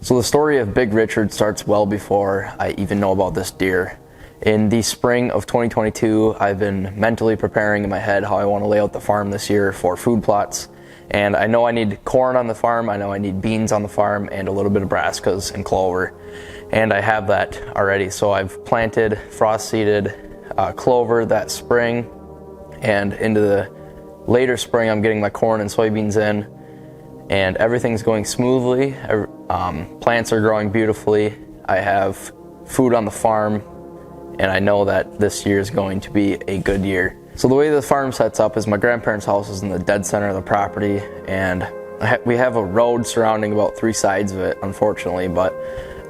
So the story of Big Richard starts well before I even know about this deer. In the spring of 2022, I've been mentally preparing in my head how I want to lay out the farm this year for food plots. And I know I need corn on the farm, I know I need beans on the farm, and a little bit of brassicas and clover. And I have that already. So I've planted frost-seeded clover that spring, and into the later spring I'm getting my corn and soybeans in, and everything's going smoothly. Plants are growing beautifully. I have food on the farm, and I know that this year is going to be a good year. So the way the farm sets up is my grandparents' house is in the dead center of the property, and we have a road surrounding about 3 sides of it, unfortunately, but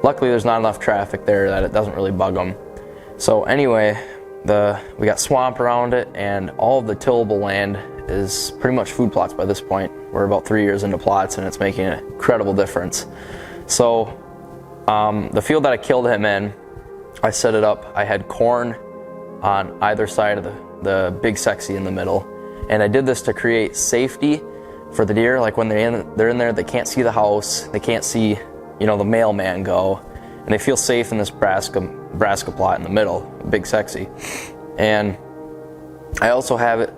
luckily there's not enough traffic there that it doesn't really bug them. So anyway, we got swamp around it, and all of the tillable land is pretty much food plots by this point. We're about 3 years into plots, and it's making an incredible difference. So the field that I killed him in, I set it up. I had corn on either side of the big sexy in the middle, and I did this to create safety for the deer. Like when they're in there, they can't see the house, they can't see, the mailman go, and they feel safe in this brassica plot in the middle, big sexy. And I also have it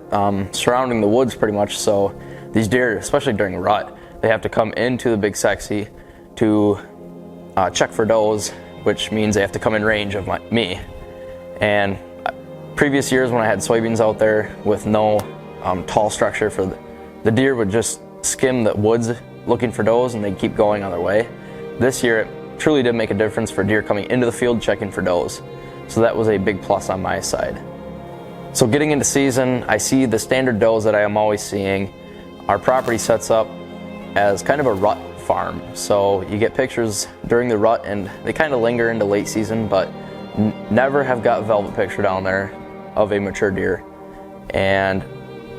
surrounding the woods pretty much, so these deer, especially during rut, they have to come into the big sexy to check for does, which means they have to come in range of me. And previous years when I had soybeans out there with no tall structure, for the deer would just skim the woods looking for does, and they'd keep going on their way. This year it truly did make a difference for deer coming into the field checking for does. So that was a big plus on my side. So getting into season, I see the standard does that I am always seeing. Our property sets up as kind of a rut farm. So you get pictures during the rut, and they kind of linger into late season, but never have got velvet picture down there of a mature deer. And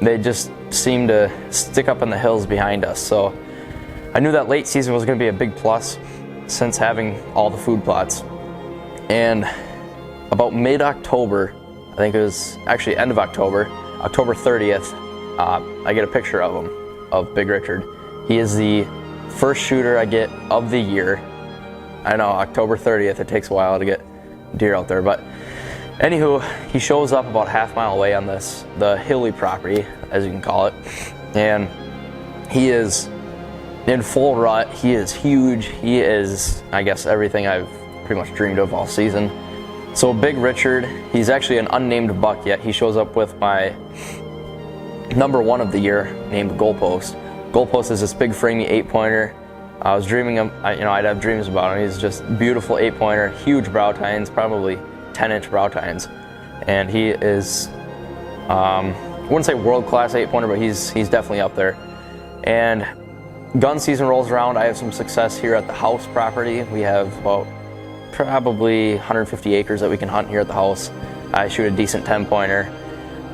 they just seem to stick up in the hills behind us. So I knew that late season was going to be a big plus since having all the food plots. And about mid-October, I think it was actually end of October, October 30th, I get a picture of him, of Big Richard. He is the first shooter I get of the year. I know, October 30th, it takes a while to get deer out there, but anywho, he shows up about half mile away on the hilly property, as you can call it, and he is in full rut. He is huge. He is, I guess, everything I've pretty much dreamed of all season. So Big Richard, he's actually an unnamed buck yet. He shows up with my number 1 of the year named Goalpost. Goalpost is this big framey 8-pointer. I was dreaming of, I'd have dreams about him. He's just beautiful 8-pointer, huge brow tines, probably 10-inch brow tines. And he is, I wouldn't say world-class 8-pointer, but he's definitely up there. And gun season rolls around. I have some success here at the house property. We have about probably 150 acres that we can hunt here at the house. I shoot a decent 10-pointer,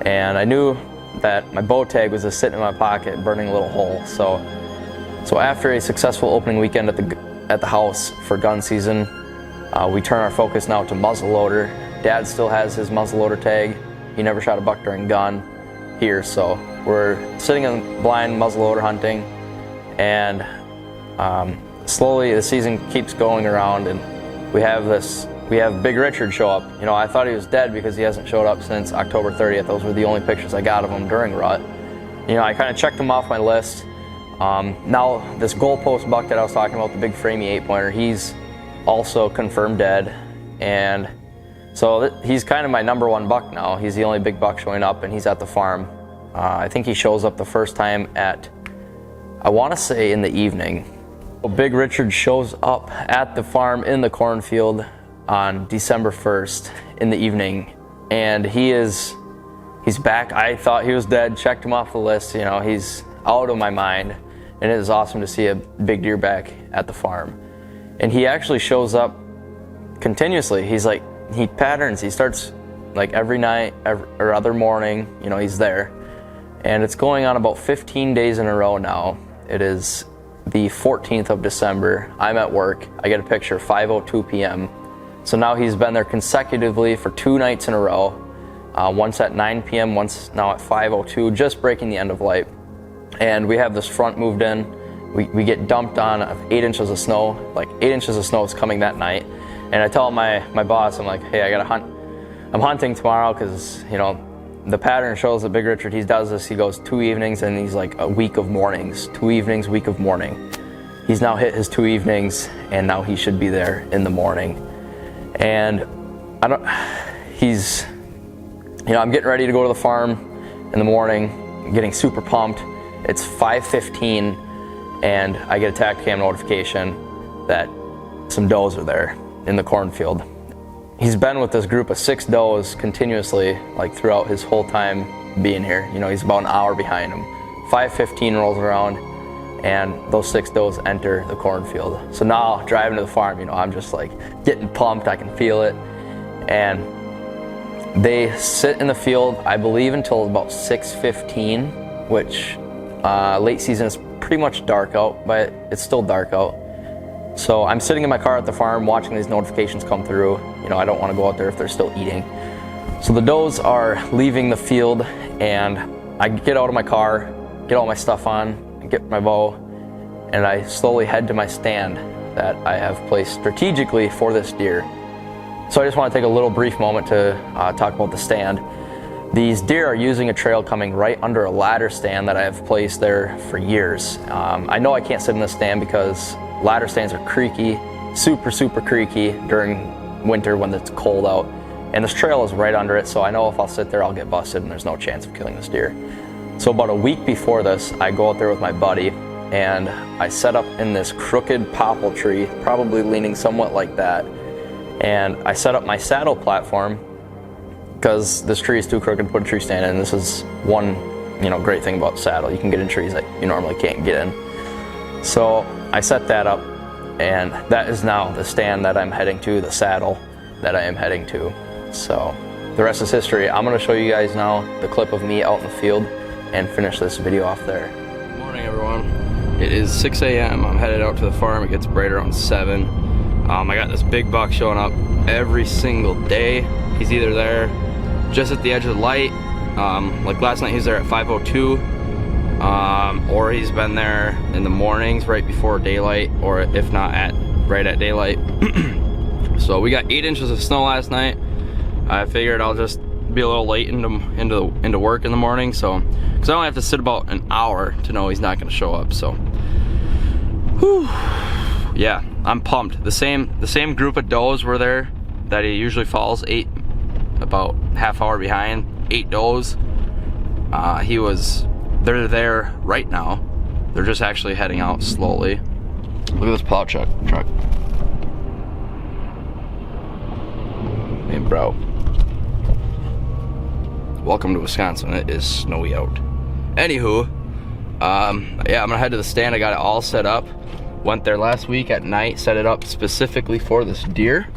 and I knew that my bow tag was just sitting in my pocket burning a little hole. So after a successful opening weekend at the house for gun season, we turn our focus now to muzzleloader. Dad still has his muzzleloader tag. He never shot a buck during gun here, so we're sitting in blind muzzleloader hunting, and slowly the season keeps going around, and we have Big Richard show up. I thought he was dead because he hasn't showed up since October 30th. Those were the only pictures I got of him during rut. I kind of checked him off my list. Now this Goalpost buck that I was talking about, the big framey 8-pointer, he's also confirmed dead, and so he's kind of my number 1 buck now. He's the only big buck showing up, and he's at the farm. I think he shows up the first time at, I want to say, in the evening. Big Richard shows up at the farm in the cornfield on December 1st in the evening, and he's back. I thought he was dead, checked him off the list. He's out of my mind, and it is awesome to see a big deer back at the farm. And he actually shows up continuously. He patterns. He starts like every night or other morning. He's there, and it's going on about 15 days in a row now. It is the 14th of December. I'm at work. I get a picture 5:02 p.m. So now he's been there consecutively for 2 nights in a row. Once at 9 p.m., once now at 5:02, just breaking the end of light. And we have this front moved in we get dumped on 8 inches of snow. Like 8 inches of snow is coming that night. And I tell my boss, I'm like, hey, I gotta hunt. I'm hunting tomorrow because, you know, the pattern shows that Big Richard, he does this, he goes 2 evenings and he's like a week of mornings. 2 evenings, week of morning. He's now hit his 2 evenings and now he should be there in the morning. And he's, you know, I'm getting ready to go to the farm in the morning, getting super pumped. It's 5:15 and I get a tac cam notification that some does are there in the cornfield. He's been with this group of 6 does continuously, like throughout his whole time being here. You know, he's about an hour behind him. 5:15 rolls around and those 6 does enter the cornfield. So now driving to the farm, you know, I'm just like getting pumped, I can feel it. And they sit in the field, I believe, until about 6:15, which late season is pretty much dark out, but it's still dark out. So I'm sitting in my car at the farm watching these notifications come through. You know, I don't want to go out there if they're still eating. So the does are leaving the field and I get out of my car, get all my stuff on, get my bow, and I slowly head to my stand that I have placed strategically for this deer. So I just want to take a little brief moment to talk about the stand. These deer are using a trail coming right under a ladder stand that I have placed there for years. I know I can't sit in this stand because ladder stands are creaky, super creaky during winter when it's cold out. And this trail is right under it, so I know if I'll sit there, I'll get busted and there's no chance of killing this deer. So about a week before this, I go out there with my buddy and I set up in this crooked popple tree, probably leaning somewhat like that. And I set up my saddle platform because this tree is too crooked to put a tree stand in. This is one, you know, great thing about saddle. You can get in trees that you normally can't get in. So I set that up and that is now the stand that I'm heading to, the saddle that I am heading to. So the rest is history. I'm gonna show you guys now the clip of me out in the field and finish this video off there. Good morning, everyone. It is 6 a.m. I'm headed out to the farm. It gets bright around 7. I got this big buck showing up every single day. He's either there just at the edge of the light, like last night he was there at 5:02, or he's been there in the mornings right before daylight, or if not right at daylight. So we got 8 inches of snow last night. I figured I'll just be a little late into work in the morning, so because I only have to sit about an hour to know he's not going to show up. So, whew, yeah, I'm pumped. The same group of does were there that he usually falls, about half hour behind. 8 does. They're there right now. They're just actually heading out slowly. Look at this plow truck. Hey, bro. Welcome to Wisconsin. It is snowy out. Anywho, yeah, I'm gonna head to the stand. I got it all set up. Went there last week at night, set it up specifically for this deer.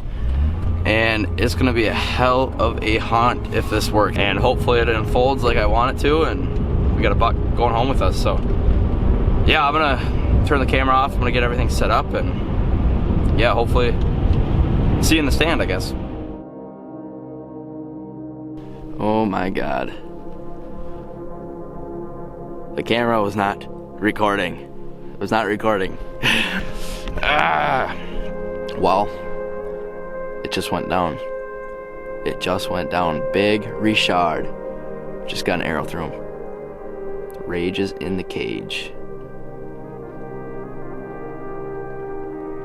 And it's gonna be a hell of a hunt if this works. And hopefully it unfolds like I want it to, and we got a buck going home with us. So yeah, I'm gonna turn the camera off. I'm gonna get everything set up, and yeah, hopefully see you in the stand, I guess. Oh my God. The camera was not recording. It was not recording. Well, it just went down. It just went down. Big Richard just got an arrow through him. Rage is in the cage.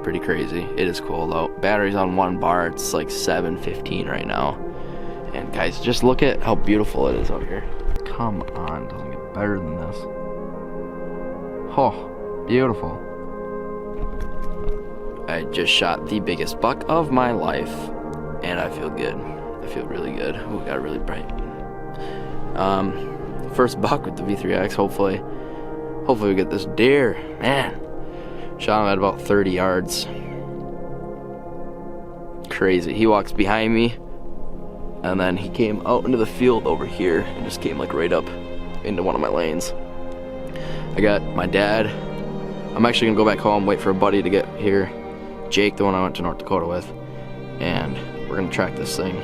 Pretty crazy. It is cold out. Battery's on 1 bar. It's like 7:15 right now. And guys, just look at how beautiful it is out here. Come on, doesn't get better than this. Oh, beautiful. I just shot the biggest buck of my life, and I feel good. I feel really good. Oh, it got really bright. First buck with the V3X. Hopefully we get this deer. Man, shot him at about 30 yards. Crazy. He walks behind me, and then he came out into the field over here and just came like right up into one of my lanes. I got my dad. I'm actually gonna go back home, wait for a buddy to get here. Jake, the one I went to North Dakota with, and we're gonna track this thing.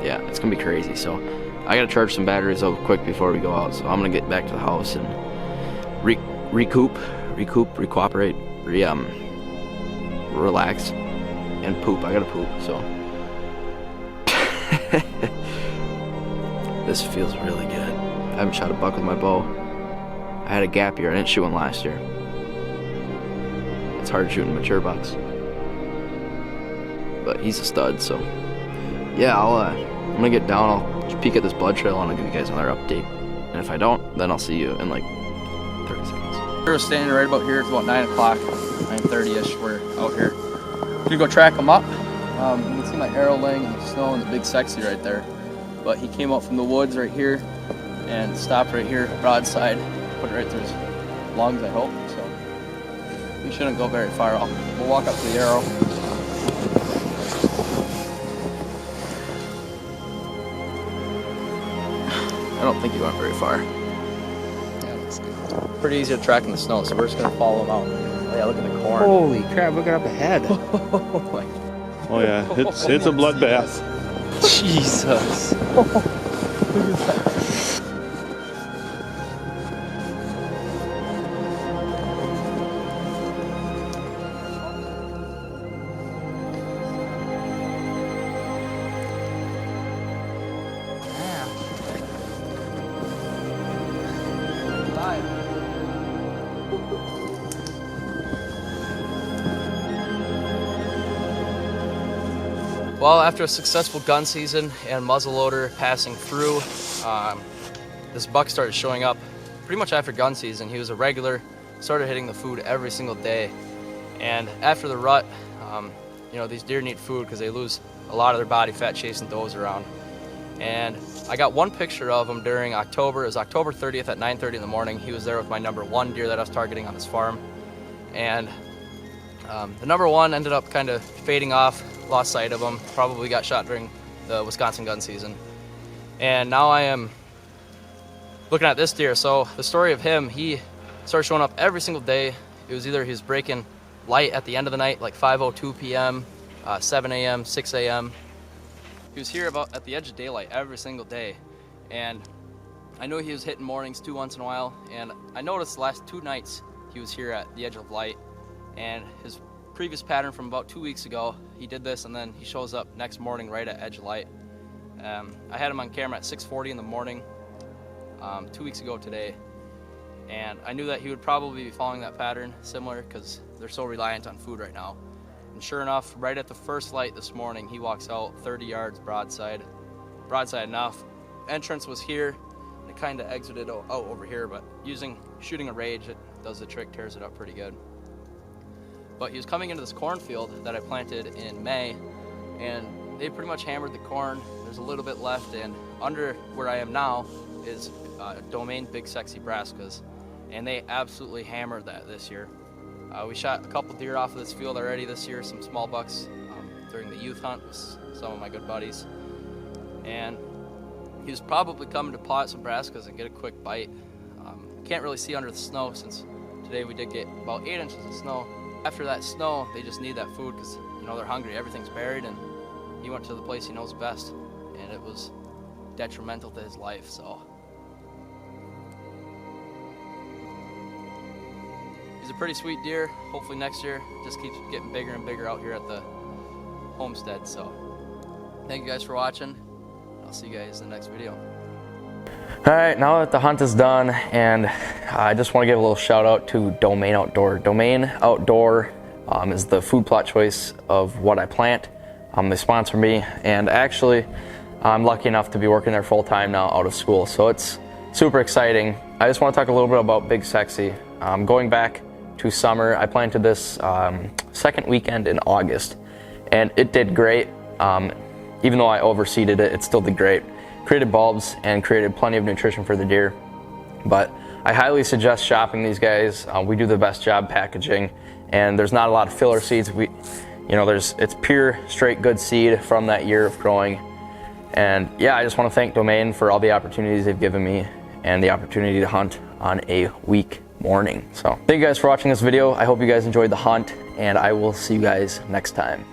Yeah, it's gonna be crazy. So I gotta charge some batteries up quick before we go out. So I'm gonna get back to the house and recuperate, relax, and poop. I gotta poop, so. This feels really good. I haven't shot a buck with my bow. I had a gap year, I didn't shoot one last year. It's hard shooting mature bucks. But he's a stud, so. Yeah, I'm gonna get down, I'll peek at this blood trail and I'll give you guys another update. And if I don't, then I'll see you in like 30 seconds. We're standing right about here, it's about 9 o'clock, 9:30ish, we're out here. Gonna go track him up. You can see my arrow laying in the snow and the big sexy right there. But he came out from the woods right here and stopped right here, broadside, put it right through his lungs, I hope. So he shouldn't go very far. We'll walk up to the arrow. I don't think he went very far. Yeah, looks good. Pretty easy to track in the snow, so we're just gonna follow him out. Oh yeah, look at the corn. Holy crap, look up ahead. Oh yeah, it's a bloodbath. Jesus. Look at that. Well, after a successful gun season and muzzleloader passing through, this buck started showing up pretty much after gun season. He was a regular, started hitting the food every single day. And after the rut, you know, these deer need food because they lose a lot of their body fat chasing does around. And I got one picture of him during October. It was October 30th at 9:30 in the morning. He was there with my #1 deer that I was targeting on his farm. And the #1 ended up kind of fading off, lost sight of him, probably got shot during the Wisconsin gun season. And now I am looking at this deer. So the story of him, he started showing up every single day. It was either he was breaking light at the end of the night, like 5:02 p.m., 7 a.m., 6 a.m. He was here about at the edge of daylight every single day. And I knew he was hitting mornings too once in a while. And I noticed the last 2 nights he was here at the edge of light. And his previous pattern from about 2 weeks ago, he did this and then he shows up next morning right at edge of light. I had him on camera at 6:40 in the morning 2 weeks ago today, and I knew that he would probably be following that pattern similar because they're so reliant on food right now. And sure enough, right at the first light this morning, he walks out 30 yards broadside enough. Entrance was here, and it kind of exited out over here, but shooting a rage, it does the trick, tears it up pretty good. But he was coming into this cornfield that I planted in May, and they pretty much hammered the corn. There's a little bit left, and under where I am now is Domain Big Sexy Brassicas, and they absolutely hammered that this year. We shot a couple deer off of this field already this year, some small bucks during the youth hunt with some of my good buddies, and he was probably coming to plot some brassicas and get a quick bite. Can't really see under the snow since today we did get about 8 inches of snow. After that snow, they just need that food because, you know, they're hungry. Everything's buried, and he went to the place he knows best, and it was detrimental to his life, so. He's a pretty sweet deer. Hopefully next year just keeps getting bigger and bigger out here at the homestead, so. Thank you guys for watching. I'll see you guys in the next video. All right, now that the hunt is done, and I just want to give a little shout out to Domain Outdoor. Domain Outdoor is the food plot choice of what I plant. They sponsor me, and actually I'm lucky enough to be working there full time now out of school, so it's super exciting. I just want to talk a little bit about Big Sexy. Going back to summer, I planted this second weekend in August, and it did great. Even though I overseeded it, it still did great. Created bulbs and created plenty of nutrition for the deer. But I highly suggest shopping these guys. We do the best job packaging, and there's not a lot of filler seeds. It's pure, straight, good seed from that year of growing. And yeah, I just want to thank Domain for all the opportunities they've given me and the opportunity to hunt on a week morning. So thank you guys for watching this video. I hope you guys enjoyed the hunt, and I will see you guys next time.